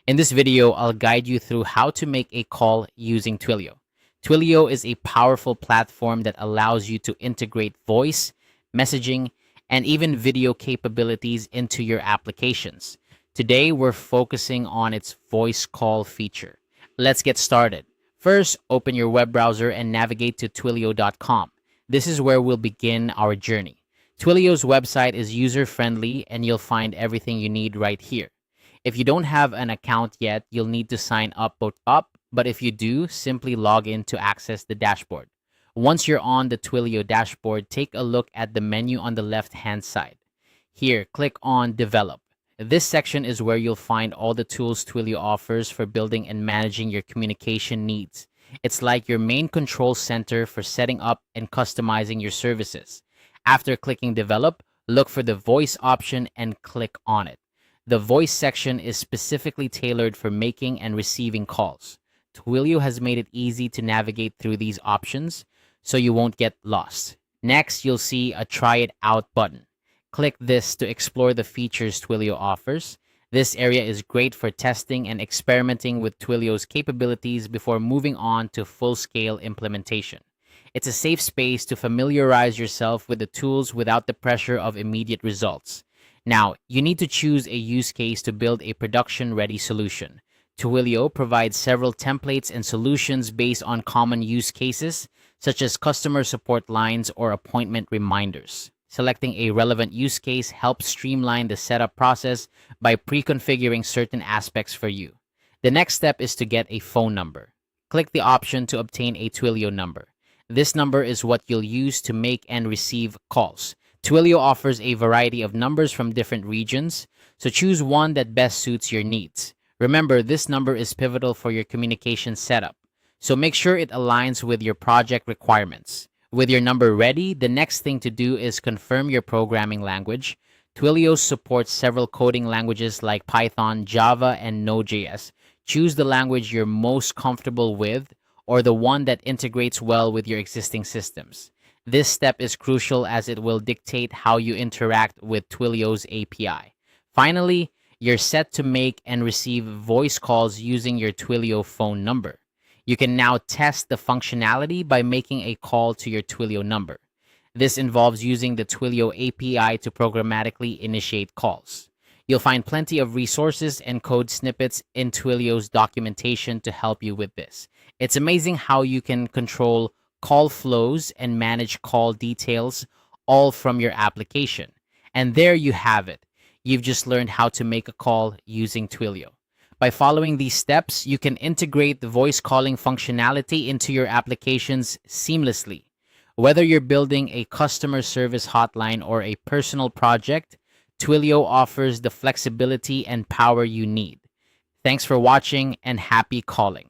In this video, I'll guide you through how to make a call using Twilio. Twilio is a powerful platform that allows you to integrate voice, messaging, and even video capabilities into your applications. Today, we're focusing on its voice call feature. Let's get started. First, open your web browser and navigate to twilio.com. This is where we'll begin our journey. Twilio's website is user-friendly and you'll find everything you need right here. If you don't have an account yet, you'll need to sign up, but if you do, simply log in to access the dashboard. Once you're on the Twilio dashboard, take a look at the menu on the left-hand side. Here, click on Develop. This section is where you'll find all the tools Twilio offers for building and managing your communication needs. It's like your main control center for setting up and customizing your services. After clicking Develop, look for the voice option and click on it. The voice section is specifically tailored for making and receiving calls. Twilio has made it easy to navigate through these options, so you won't get lost. Next, you'll see a Try It Out button. Click this to explore the features Twilio offers. This area is great for testing and experimenting with Twilio's capabilities before moving on to full-scale implementation. It's a safe space to familiarize yourself with the tools without the pressure of immediate results. Now, you need to choose a use case to build a production-ready solution. Twilio provides several templates and solutions based on common use cases, such as customer support lines or appointment reminders. Selecting a relevant use case helps streamline the setup process by pre-configuring certain aspects for you. The next step is to get a phone number. Click the option to obtain a Twilio number. This number is what you'll use to make and receive calls. Twilio offers a variety of numbers from different regions, so choose one that best suits your needs. Remember, this number is pivotal for your communication setup, so make sure it aligns with your project requirements. With your number ready, the next thing to do is confirm your programming language. Twilio supports several coding languages like Python, Java, and Node.js. Choose the language you're most comfortable with or the one that integrates well with your existing systems. This step is crucial as it will dictate how you interact with Twilio's API. Finally, you're set to make and receive voice calls using your Twilio phone number. You can now test the functionality by making a call to your Twilio number. This involves using the Twilio API to programmatically initiate calls. You'll find plenty of resources and code snippets in Twilio's documentation to help you with this. It's amazing how you can control call flows and manage call details all from your application. And there you have it. You've just learned how to make a call using Twilio. By following these steps, you can integrate the voice calling functionality into your applications seamlessly. Whether you're building a customer service hotline or a personal project, Twilio offers the flexibility and power you need. Thanks for watching and happy calling.